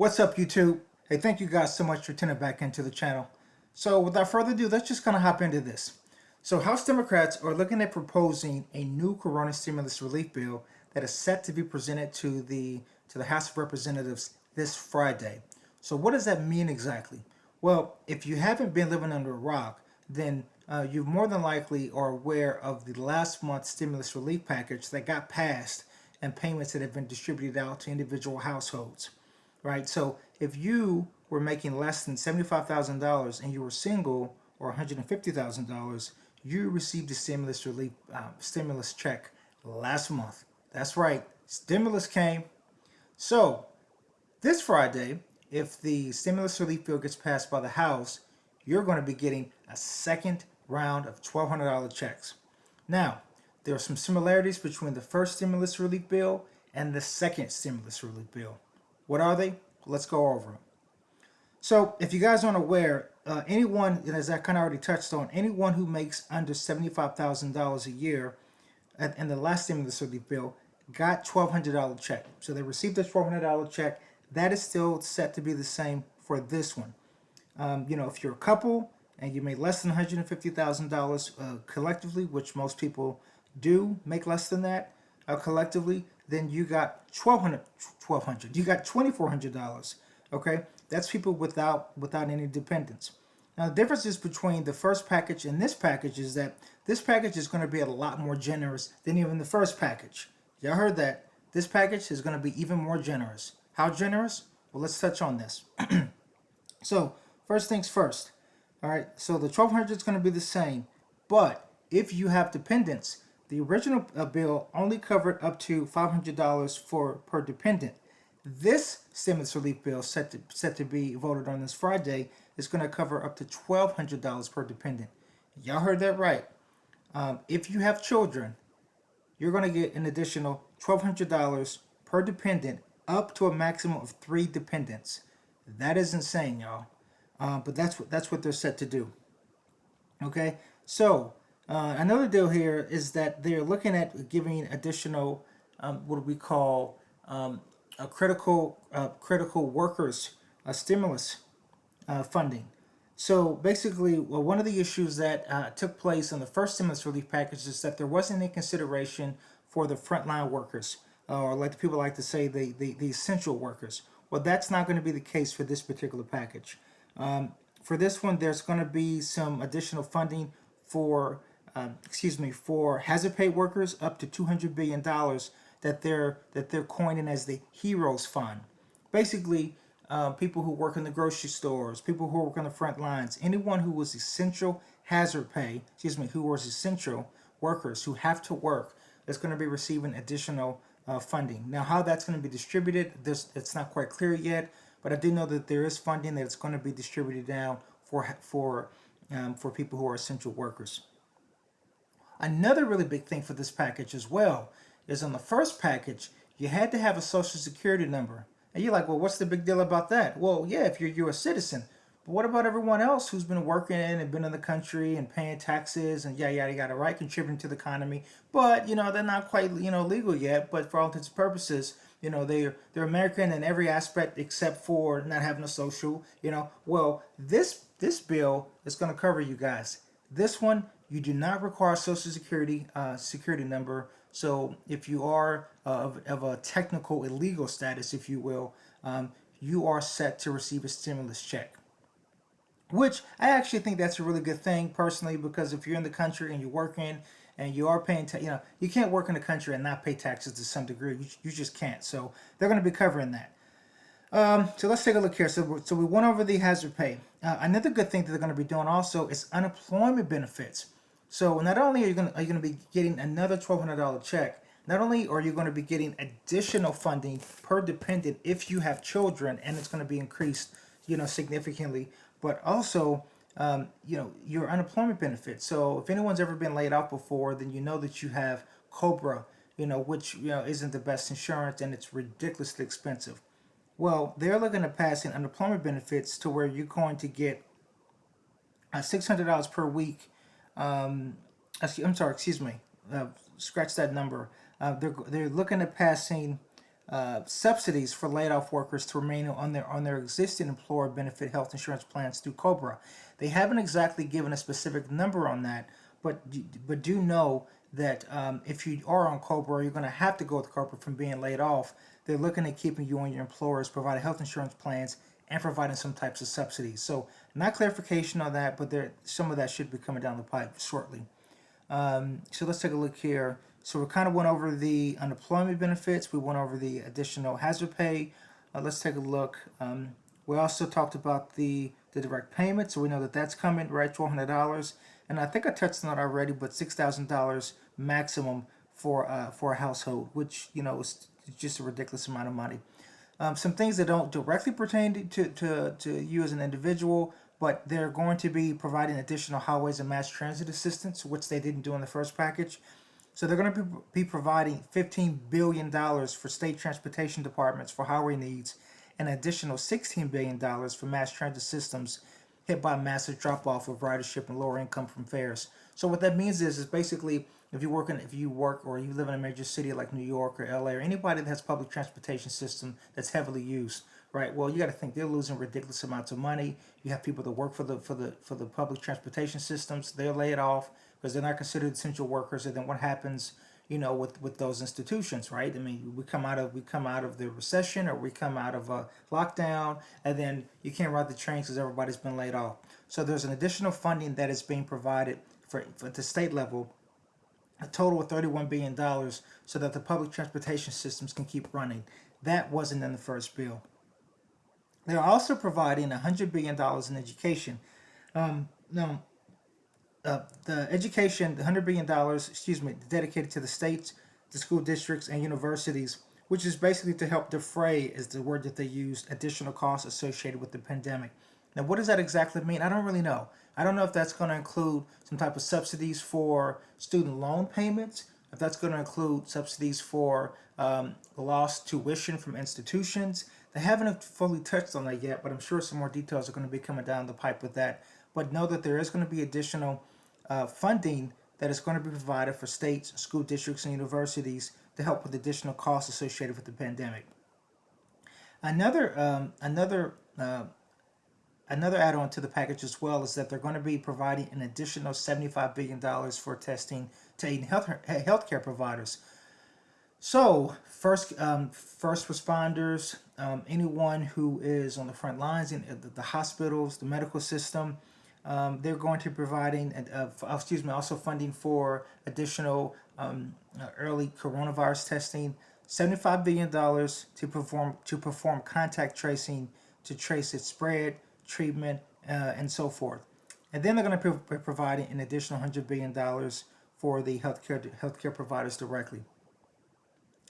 What's up, YouTube? Hey, thank you guys so much for tuning back into the channel. So without further ado, let's just kind of hop into this. So House Democrats are looking at proposing a new corona stimulus relief bill that is set to be presented to the House of Representatives this Friday. So what does that mean exactly? Well, if you haven't been living under a rock, then you more than likely are aware of the last month's stimulus relief package that got passed and payments that have been distributed out to individual households, right? So if you were making less than $75,000 and you were single, or $150,000, you received a stimulus relief stimulus check last month. That's right, stimulus came. So this Friday, if the stimulus relief bill gets passed by the House, you're going to be getting a second round of $1,200 checks. Now, there are some similarities between the first stimulus relief bill and the second stimulus relief bill. What are they? Let's go over them. So, if you guys aren't aware, anyone, as I kind of already touched on, anyone who makes under $75,000 a year in the last stimulus relief bill got $1,200 check. So they received a $1,200 check. That is still set to be the same for this one. If you're a couple and you made less than $150,000 collectively, which most people do make less than that collectively, then you got $1,200. You got $2,400. Okay, that's people without any dependents. Now the differences between the first package and this package is that this package is going to be a lot more generous than even the first package. Y'all heard that. This package is going to be even more generous. How generous? Well, let's touch on this. So first things first. All right, so the $1,200 is going to be the same, but if you have dependents, the original bill only covered up to $500 per dependent. This stimulus relief bill set to be voted on this Friday is going to cover up to $1,200 per dependent. Y'all heard that right. If you have children, you're going to get an additional $1,200 per dependent, up to a maximum of 3 dependents. That is insane, y'all. But that's what they're set to do. Okay, so another deal here is that they're looking at giving additional what we call a critical workers stimulus funding. So basically, well, one of the issues that took place in the first stimulus relief package is that there wasn't any consideration for the frontline workers, or like the people like to say, the essential workers. Well, that's not going to be the case for this particular package. For this one, there's going to be some additional funding for, for hazard pay workers, up to $200 billion that they're coining as the Heroes Fund. Basically, people who work in the grocery stores, people who work on the front lines, anyone who was essential hazard pay, who was essential workers who have to work, is going to be receiving additional funding. Now, how that's going to be distributed, it's not quite clear yet, but I do know that there is funding that is going to be distributed down for people who are essential workers. Another really big thing for this package as well is on the first package, you had to have a social security number. And you're like, well, what's the big deal about that? Well, yeah, if you're a citizen. But what about everyone else who's been working and been in the country and paying taxes and yada yada, right, contributing to the economy, but they're not quite legal yet. But for all intents and purposes, they're American in every aspect except for not having a social. Well, this bill is going to cover you guys. This one, you do not require a social security number. So if you are of a technical illegal status, if you will, you are set to receive a stimulus check. Which I actually think that's a really good thing personally, because if you're in the country and you're working and you are paying, you can't work in the country and not pay taxes to some degree. You just can't. So they're going to be covering that. So let's take a look here. So we went over the hazard pay. Another good thing that they're going to be doing also is unemployment benefits. So not only are you going to be getting another $1,200 check, not only are you going to be getting additional funding per dependent if you have children, and it's going to be increased, significantly, but also, your unemployment benefits. So if anyone's ever been laid off before, then you know that you have COBRA, which isn't the best insurance and it's ridiculously expensive. Well, they're looking at passing unemployment benefits to where you're going to get $600 per week. I'm sorry, excuse me. Scratch that number. They're looking at passing subsidies for laid off workers to remain on their existing employer benefit health insurance plans through COBRA. They haven't exactly given a specific number on that, but do know that if you are on COBRA, you're going to have to go with COBRA from being laid off. They're looking at keeping you on your employers, providing health insurance plans, and providing some types of subsidies. So, not clarification on that, but some of that should be coming down the pipe shortly. So let's take a look here. So we kind of went over the unemployment benefits. We went over the additional hazard pay. Let's take a look. We also talked about the direct payment. So we know that that's coming, right? $1,200. And I think I touched on it already, but $6,000 maximum for a household, which, is just a ridiculous amount of money. Some things that don't directly pertain to you as an individual, but they're going to be providing additional highways and mass transit assistance, which they didn't do in the first package. So they're going to be providing $15 billion for state transportation departments for highway needs, and an additional $16 billion for mass transit systems hit by a massive drop-off of ridership and lower income from fares. So what that means is basically if you work or you live in a major city like New York or LA or anybody that has public transportation system that's heavily used, right? Well, you got to think they're losing ridiculous amounts of money. You have people that work for the public transportation systems. They're laid off because they're not considered essential workers. And then what happens, with those institutions, right? I mean, we come out of the recession, or we come out of a lockdown, and then you can't ride the trains because everybody's been laid off. So there's an additional funding that is being provided for the state level, a total of $31 billion, so that the public transportation systems can keep running. That wasn't in the first bill. They're also providing $100 billion in education. Now, the education, the $100 billion, dedicated to the states, the school districts, and universities, which is basically to help defray, is the word that they used, additional costs associated with the pandemic. Now, what does that exactly mean? I don't really know. I don't know if that's going to include some type of subsidies for student loan payments, if that's going to include subsidies for lost tuition from institutions. They haven't fully touched on that yet, but I'm sure some more details are going to be coming down the pipe with that. But know that there is going to be additional funding that is going to be provided for states, school districts, and universities to help with additional costs associated with the pandemic. Another add-on to the package as well is that they're going to be providing an additional $75 billion for testing to aid healthcare providers. So first responders, anyone who is on the front lines in the hospitals, the medical system, they're going to be providing, also funding for additional early coronavirus testing, $75 billion to perform contact tracing to trace its spread, treatment, and so forth. And then they're going to be providing an additional $100 billion for the healthcare providers directly.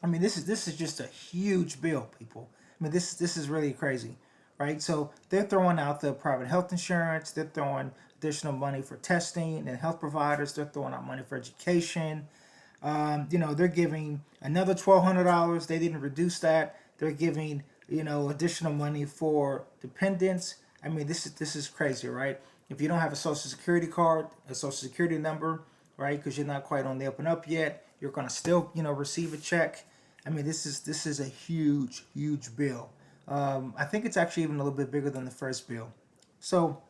I mean, this is just a huge bill, people. I mean, this is really crazy, right? So they're throwing out the private health insurance. They're throwing additional money for testing and health providers. They're throwing out money for education. They're giving another $1,200. They didn't reduce that. They're giving additional money for dependents. I mean, this is crazy, right? If you don't have a Social Security card, a Social Security number, right, because you're not quite on the up and up yet, you're gonna still receive a check. I mean, this is a huge bill. I think it's actually even a little bit bigger than the first bill. So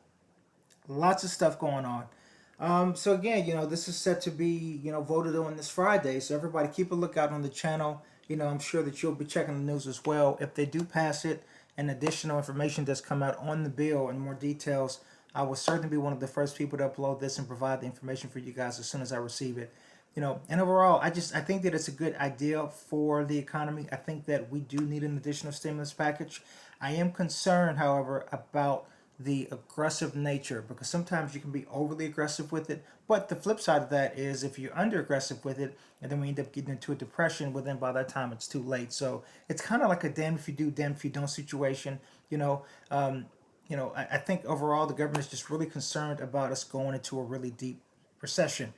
lots of stuff going on. So again, this is set to be voted on this Friday. So everybody keep a lookout on the channel. I'm sure that you'll be checking the news as well. If they do pass it and additional information does come out on the bill and more details, I will certainly be one of the first people to upload this and provide the information for you guys as soon as I receive it. And overall, I think that it's a good idea for the economy. I think that we do need an additional stimulus package. I am concerned, however, about the aggressive nature, because sometimes you can be overly aggressive with it. But the flip side of that is if you're under aggressive with it, and then we end up getting into a depression, well, then by that time it's too late. So it's kind of like a damn if you do, damn if you don't situation. I think overall the government is just really concerned about us going into a really deep recession.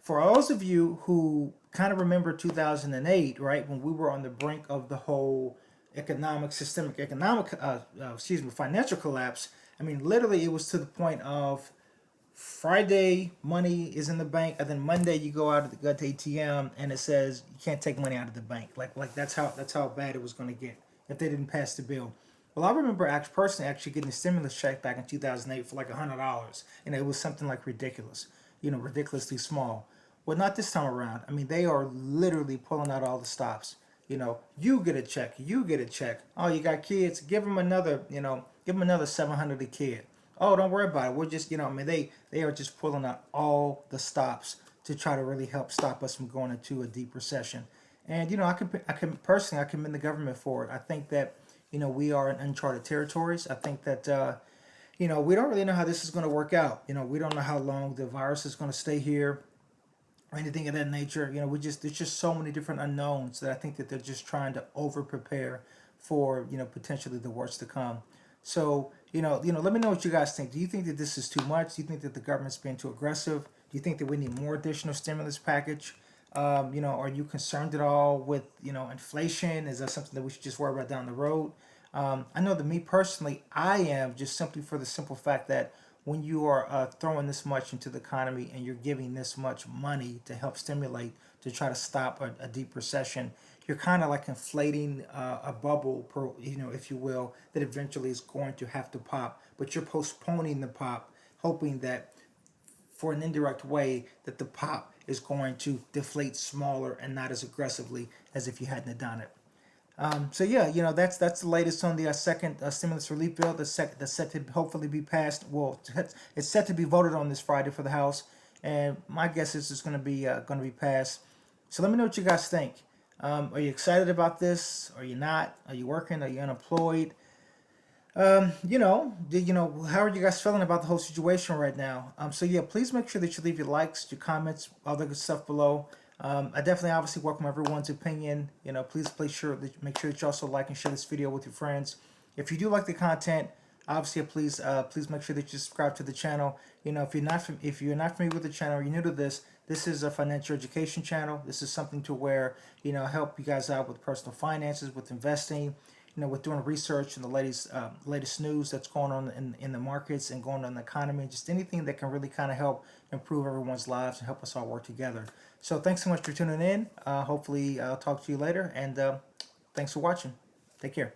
For those of you who kind of remember 2008, right, when we were on the brink of the whole financial collapse, I mean, literally it was to the point of Friday money is in the bank, and then Monday you go to ATM and it says you can't take money out of the bank. Like that's how bad it was going to get if they didn't pass the bill. Well, I remember personally getting a stimulus check back in 2008 for like $100, and it was something like ridiculous, ridiculously small. Well, not this time around. I mean, they are literally pulling out all the stops. You get a check, you get a check. Oh, you got kids, give them another 700 a kid. Oh, don't worry about it. We're just, I mean, they are just pulling out all the stops to try to really help stop us from going into a deep recession. And I can personally, I commend the government for it. I think that we are in uncharted territories. I think that we don't really know how this is going to work out. We don't know how long the virus is going to stay here or anything of that nature. There's just so many different unknowns that I think that they're just trying to over prepare for potentially the worst to come. So let me know what you guys think. Do you think that this is too much? Do you think that the government's being too aggressive? Do you think that we need more additional stimulus package? Are you concerned at all with inflation? Is that something that we should just worry about down the road? I know that me personally, I am, just simply for the simple fact that when you are throwing this much into the economy and you're giving this much money to help stimulate to try to stop a deep recession, you're kind of like inflating a bubble, if you will, that eventually is going to have to pop. But you're postponing the pop, hoping that for an indirect way that the pop is going to deflate smaller and not as aggressively as if you hadn't done it. So yeah, that's the latest on the second stimulus relief bill that's set to hopefully be passed. Well, it's set to be voted on this Friday for the House, and my guess is it's going to be passed. So let me know what you guys think. Are you excited about this? Are you not? Are you working? Are you unemployed? How are you guys feeling about the whole situation right now? So yeah, please make sure that you leave your likes, your comments, all the good stuff below. I definitely obviously welcome everyone's opinion. Please make sure that you also like and share this video with your friends. If you do like the content, obviously please make sure that you subscribe to the channel. If you're not familiar with the channel, or you're new to this is a financial education channel. This is something to where help you guys out with personal finances, with investing, with doing research and the latest news that's going on in the markets and going on in the economy, just anything that can really kind of help improve everyone's lives and help us all work together. So thanks so much for tuning in. Hopefully I'll talk to you later, and thanks for watching. Take care.